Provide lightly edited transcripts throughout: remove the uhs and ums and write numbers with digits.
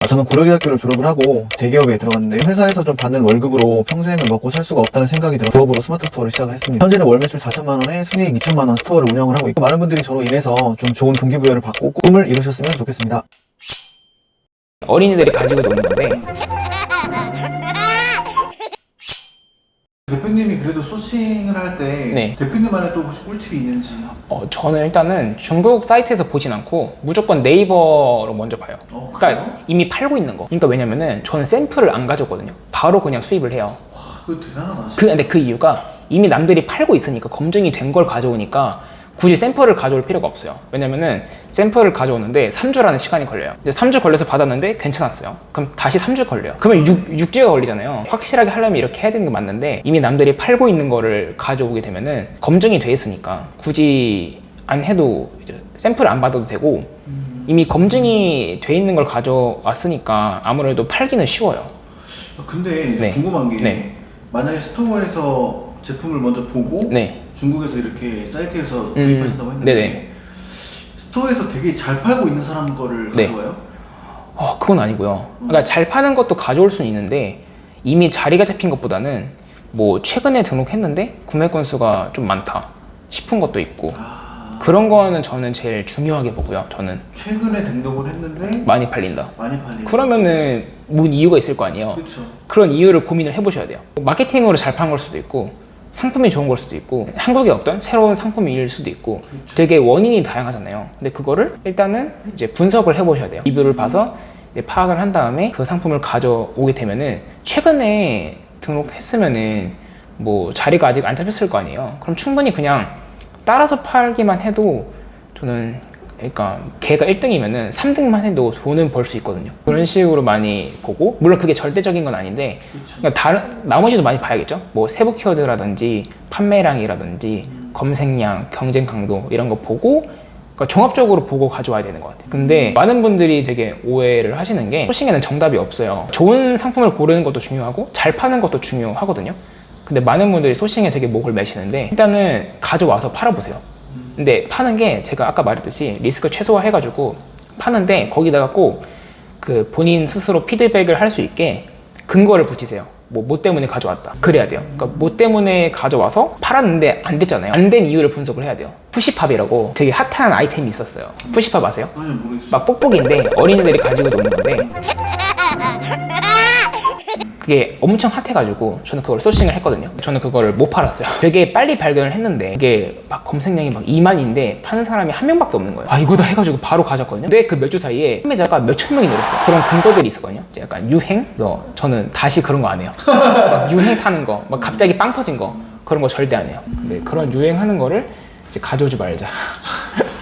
저는 고려대학교를 졸업을 하고 대기업에 들어갔는데 회사에서 좀 받는 월급으로 평생을 먹고 살 수가 없다는 생각이 들어 부업으로 스마트 스토어를 시작을 했습니다. 현재는 월 매출 4천만 원에 순이익 2천만 원 스토어를 운영을 하고 있고 많은 분들이 저로 인해서 좀 좋은 동기부여를 받고 꿈을 이루셨으면 좋겠습니다. 어린이들이 가지고 노는 건데 대표님이 그래도 소싱을 할 때 네. 대표님만의 또 혹시 꿀팁이 있는지? 저는 일단은 중국 사이트에서 보진 않고 무조건 네이버로 먼저 봐요. 그러니까 이미 팔고 있는 거. 그러니까 왜냐면은 저는 샘플을 안 가져오거든요. 바로 그냥 수입을 해요. 와, 그거 대단하다. 근데 그 이유가 이미 남들이 팔고 있으니까 검증이 된 걸 가져오니까 굳이 샘플을 가져올 필요가 없어요. 왜냐면은 샘플을 가져오는데 3주라는 시간이 걸려요. 이제 3주 걸려서 받았는데 괜찮았어요. 그럼 다시 3주 걸려요. 그러면 6주가 걸리잖아요. 확실하게 하려면 이렇게 해야 되는 게 맞는데 이미 남들이 팔고 있는 거를 가져오게 되면은 검증이 돼 있으니까 굳이 안 해도 이제 샘플을 안 받아도 되고 이미 검증이 돼 있는 걸 가져왔으니까 아무래도 팔기는 쉬워요. 근데 네. 궁금한 게 네. 만약에 스토어에서 제품을 먼저 보고 네. 중국에서 이렇게 사이트에서 구입하신다고 했는데 네네. 스토어에서 되게 잘 팔고 있는 사람 거를 네. 가져와요? 그건 아니고요. 그러니까 잘 파는 것도 가져올 수는 있는데 이미 자리가 잡힌 것보다는 뭐 최근에 등록했는데 구매 건수가 좀 많다 싶은 것도 있고 그런 거는 저는 제일 중요하게 보고요. 저는 최근에 등록을 했는데 많이 팔린다. 많이 팔리는. 그러면은 뭔 이유가 있을 거 아니에요. 그렇죠. 그런 이유를 고민을 해보셔야 돼요. 마케팅으로 잘 판 걸 수도 있고 상품이 좋은 걸 수도 있고 한국에 없던 새로운 상품일 수도 있고 그렇죠. 되게 원인이 다양하잖아요. 근데 그거를 일단은 이제 분석을 해보셔야 돼요. 리뷰를 봐서 이제 파악을 한 다음에 그 상품을 가져오게 되면은 최근에 등록했으면은 뭐 자리가 아직 안 잡혔을 거 아니에요. 그럼 충분히 그냥 따라서 팔기만 해도 저는 그러니까 걔가 1등이면은 3등만 해도 돈은 벌 수 있거든요. 그런 식으로 많이 보고 물론 그게 절대적인 건 아닌데 그러니까 다른 나머지도 많이 봐야겠죠. 뭐 세부 키워드라든지 판매량이라든지 검색량, 경쟁 강도 이런 거 보고 그러니까 종합적으로 보고 가져와야 되는 것 같아요. 근데 많은 분들이 되게 오해를 하시는 게 소싱에는 정답이 없어요. 좋은 상품을 고르는 것도 중요하고 잘 파는 것도 중요하거든요. 근데 많은 분들이 소싱에 되게 목을 매시는데 일단은 가져와서 팔아보세요. 근데 파는 게 제가 아까 말했듯이 리스크 최소화 해가지고 파는데 거기다가 꼭 그 본인 스스로 피드백을 할 수 있게 근거를 붙이세요. 뭐 때문에 가져왔다. 그래야 돼요. 그러니까 뭐 때문에 가져와서 팔았는데 안 됐잖아요. 안 된 이유를 분석을 해야 돼요. 푸시팝이라고 되게 핫한 아이템이 있었어요. 푸시팝 아세요? 아니요, 모르겠어요. 막 뽁뽁인데 어린이들이 가지고 노는 건데 그게 엄청 핫해가지고 저는 그걸 소싱을 했거든요. 저는 그거를 못 팔았어요. 되게 빨리 발견을 했는데 이게 막 검색량이 막 2만인데 파는 사람이 한 명밖에 없는 거예요. 이거다 해가지고 바로 가졌거든요. 근데 그 몇 주 사이에 판매자가 몇천 명이 늘었어요. 그런 근거들이 있었거든요. 약간 유행? 저는 다시 그런 거 안 해요. 막 유행 타는 거, 막 갑자기 빵 터진 거 그런 거 절대 안 해요. 근데 그런 유행하는 거를 이제 가져오지 말자.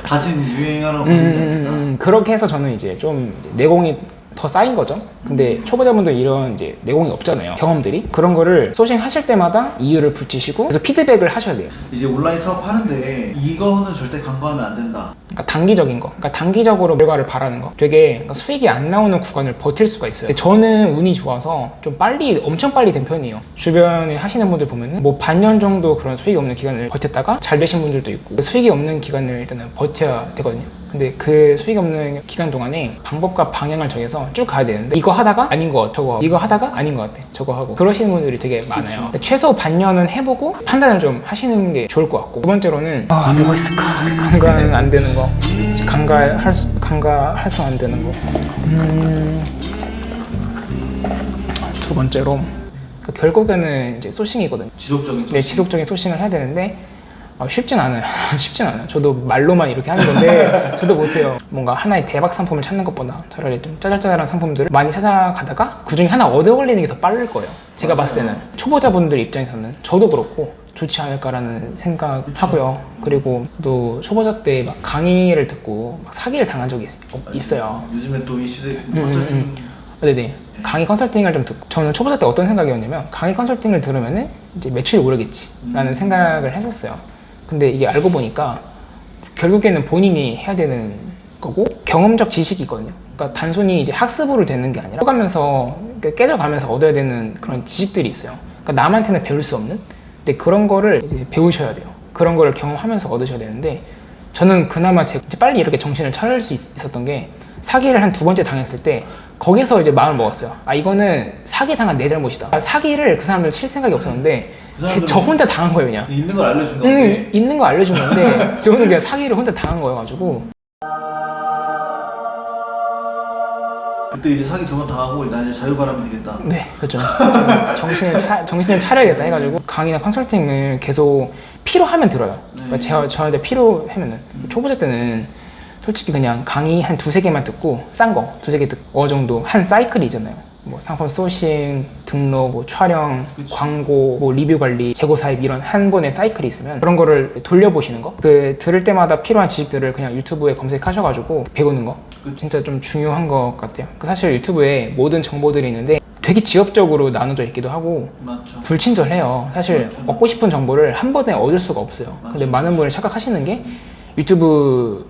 다시는 유행하는 거 걸리지 않는다. 그렇게 해서 저는 이제 좀 내공이 더 쌓인 거죠. 근데 초보자분들 이런 이제 내공이 없잖아요. 경험들이. 그런 거를 소싱 하실 때마다 이유를 붙이시고 그래서 피드백을 하셔야 돼요. 이제 온라인 사업 하는데 이거는 절대 간과하면 안 된다. 그러니까 단기적인 거. 그러니까 단기적으로 결과를 바라는 거. 되게 그러니까 수익이 안 나오는 구간을 버틸 수가 있어요. 근데 저는 운이 좋아서 좀 빨리, 엄청 빨리 된 편이에요. 주변에 하시는 분들 보면은 뭐 반년 정도 그런 수익이 없는 기간을 버텼다가 잘 되신 분들도 있고 수익이 없는 기간을 일단은 버텨야 되거든요. 근데 그 수익 없는 기간 동안에 방법과 방향을 정해서 쭉 가야 되는데 이거 하다가 아닌 것 같아 저거 하고 이거 하다가 아닌 것 같아 저거 하고 그러시는 분들이 되게 많아요. 근데 최소 반년은 해보고 판단을 좀 하시는 게 좋을 것 같고 두 번째로는 뭐가 있을까? 간과는 안 되는 거 간과할 수 안 되는 거 두 번째로 결국에는 이제 소싱이거든요. 지속적인 소싱. 네, 지속적인 소싱을 해야 되는데 쉽진 않아요. 쉽진 않아요. 저도 말로만 이렇게 하는 건데 저도 못해요. 뭔가 하나의 대박 상품을 찾는 것보다 차라리 좀 짜잘짜잘한 상품들을 많이 찾아가다가 그중에 하나 얻어 걸리는 게 더 빠를 거예요. 제가 맞아요. 봤을 때는 초보자분들 입장에서는 저도 그렇고 좋지 않을까라는 생각하고요. 그리고 또 초보자 때 막 강의를 듣고 막 사기를 당한 적이 있어요. 요즘에 또 이 시대 컨설팅 네네. 강의 컨설팅을 좀 듣고 저는 초보자 때 어떤 생각이었냐면 강의 컨설팅을 들으면은 이제 매출이 오르겠지 라는 생각을 했었어요. 근데 이게 알고 보니까 결국에는 본인이 해야 되는 거고 경험적 지식이 있거든요. 그러니까 단순히 이제 학습으로 되는 게 아니라 깨져가면서 깨져가면서 얻어야 되는 그런 지식들이 있어요. 그러니까 남한테는 배울 수 없는. 근데 그런 거를 이제 배우셔야 돼요. 그런 거를 경험하면서 얻으셔야 되는데 저는 그나마 이제 빨리 이렇게 정신을 차릴 수 있었던 게 사기를 한 2번째 당했을 때 거기서 이제 마음을 먹었어요. 아 이거는 사기 당한 내 잘못이다. 아, 사기를 그 사람들 칠 생각이 없었는데 저 혼자 당한 거예요 그냥. 있는 걸 알려준 건데. 있는 거 알려준 건데 저는 그냥 사기를 혼자 당한 거여가지고. 그때 이제 사기 2번 당하고 나 이제 자유바람이 되겠다. 네, 그렇죠. 정신을 차려야겠다 해가지고 강의나 컨설팅을 계속 필요하면 들어요. 그러니까 저한테 필요하면은 초보자 때는 솔직히 그냥 강의 한 2-3개만 듣고 싼 거 2-3개 듣고 어느 정도 한 사이클이 있잖아요. 뭐 상품 소싱, 등록, 뭐 촬영, 그치. 광고, 뭐 리뷰 관리, 재고 사입 이런 한 번의 사이클이 있으면 그런 거를 돌려보시는 거. 그 들을 때마다 필요한 지식들을 그냥 유튜브에 검색하셔가지고 배우는 거. 진짜 좀 중요한 것 같아요. 사실 유튜브에 모든 정보들이 있는데 되게 지엽적으로 나눠져 있기도 하고 맞죠. 불친절해요. 사실 맞죠. 얻고 싶은 정보를 한 번에 얻을 수가 없어요. 근데 맞죠. 많은 분이 착각하시는 게 유튜브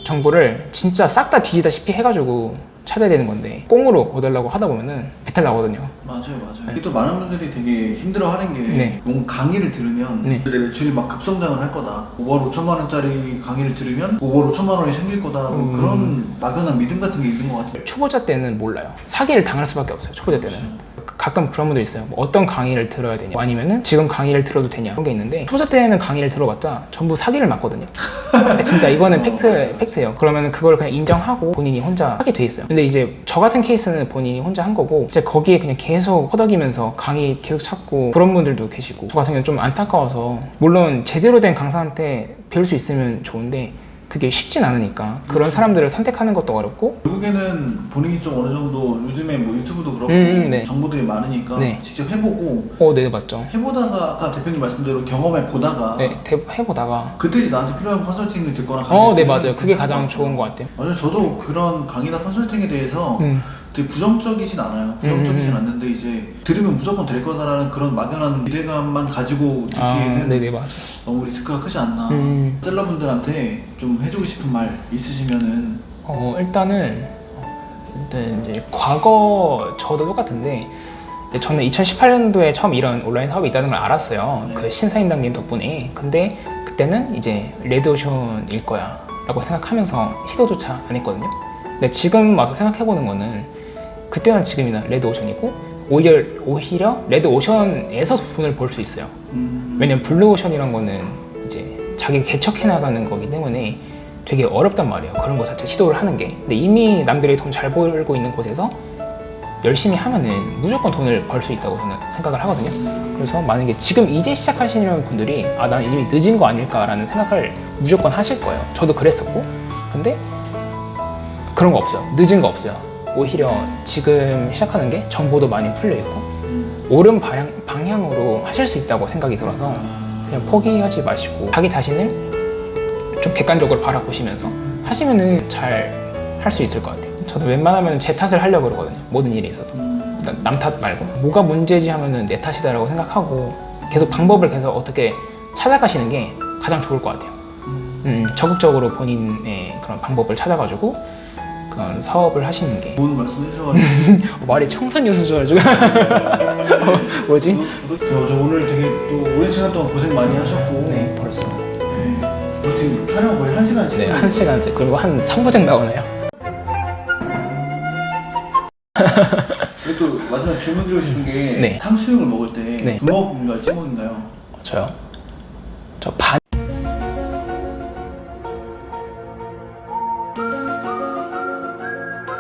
정보를 진짜 싹 다 뒤지다시피 해가지고 찾아야 되는 건데 꽁으로 얻으려고 하다 보면은 배탈 나거든요. 맞아요. 이게 또 많은 분들이 되게 힘들어하는 게 네. 뭔가 강의를 들으면 네. 내 매출이 막 급성장을 할 거다. 5월 5천만 원짜리 강의를 들으면 5월 5천만 원이 생길 거다. 뭐 그런 막연한 믿음 같은 게 있는 것 같아요. 초보자 때는 몰라요. 사기를 당할 수밖에 없어요. 초보자 때는. 가끔 그런 분들 있어요. 뭐 어떤 강의를 들어야 되냐, 아니면은 지금 강의를 들어도 되냐 그런 게 있는데 초보자 때는 강의를 들어봤자 전부 사기를 맞거든요. 진짜 이거는 팩트예요. 그러면 그걸 그냥 인정하고 본인이 혼자 하게 돼 있어요. 근데 이제 저 같은 케이스는 본인이 혼자 한 거고 이제 거기에 그냥 계속 허덕이면서 강의 계속 찾고 그런 분들도 계시고 저 같은 경우는 좀 안타까워서 물론 제대로 된 강사한테 배울 수 있으면 좋은데 그게 쉽진 않으니까 그런 사람들을 선택하는 것도 어렵고 결국에는 본인이 좀 어느 정도 요즘에 뭐 유튜브도 그렇고 네. 정보들이 많으니까 네. 직접 해보고 네 맞죠. 해보다가 아까 대표님 말씀대로 경험해 보다가 네 해보다가 그때 이제 나한테 필요한 컨설팅을 듣거나 강의를 네 들으면 맞아요. 그게 가장 괜찮을 좋은 것 것 같아요. 맞아요. 저도 그런 강의나 컨설팅에 대해서 되게 부정적이진 않아요. 부정적이진 않는데 이제 들으면 무조건 될 거다라는 그런 막연한 기대감만 가지고 듣기에는 네네 맞아요. 너무 리스크가 크지 않나. 셀러분들한테 좀 해주고 싶은 말 있으시면은 일단은 이제 과거 저도 똑같은데 저는 2018년도에 처음 이런 온라인 사업이 있다는 걸 알았어요. 네. 그 신사임당님 덕분에. 근데 그때는 이제 레드오션일 거야 라고 생각하면서 시도조차 안 했거든요. 근데 지금 와서 생각해보는 거는 그때는 지금이나 레드오션이고 오히려 레드오션에서 돈을 벌 수 있어요. 왜냐면 블루오션이란 거는 이제 자기가 개척해 나가는 거기 때문에 되게 어렵단 말이에요. 그런 거 자체 시도를 하는 게. 근데 이미 남들이 돈 잘 벌고 있는 곳에서 열심히 하면은 무조건 돈을 벌 수 있다고 저는 생각을 하거든요. 그래서 만약에 지금 이제 시작하시는 분들이 난 이미 늦은 거 아닐까라는 생각을 무조건 하실 거예요. 저도 그랬었고. 근데 그런 거 없어요. 늦은 거 없어요. 오히려 지금 시작하는 게 정보도 많이 풀려 있고 옳은 방향으로 하실 수 있다고 생각이 들어서 그냥 포기하지 마시고 자기 자신을 좀 객관적으로 바라보시면서 하시면은 잘 할 수 있을 것 같아요. 저도 웬만하면 제 탓을 하려고 그러거든요. 모든 일에 있어서. 남 탓 말고 뭐가 문제지 하면은 내 탓이다라고 생각하고 계속 방법을 계속 어떻게 찾아가시는 게 가장 좋을 것 같아요. 적극적으로 본인의 그런 방법을 찾아가지고 그런 사업을 하시는 게. 좋은 말씀 해주셔가지고 말이 청산유 수줘가지고 뭐지? 저 오늘 되게 또 오랜 시간 동안 고생 많이 하셨고 네 벌써 지금 촬영 거의 1시간 네 1시간째 그리고 한 3부작 나오네요. 또 마지막 질문 드리고 싶은 게 네. 탕수육을 먹을 때 네. 부먹인가요? 찍먹인가요? 저요? 저 반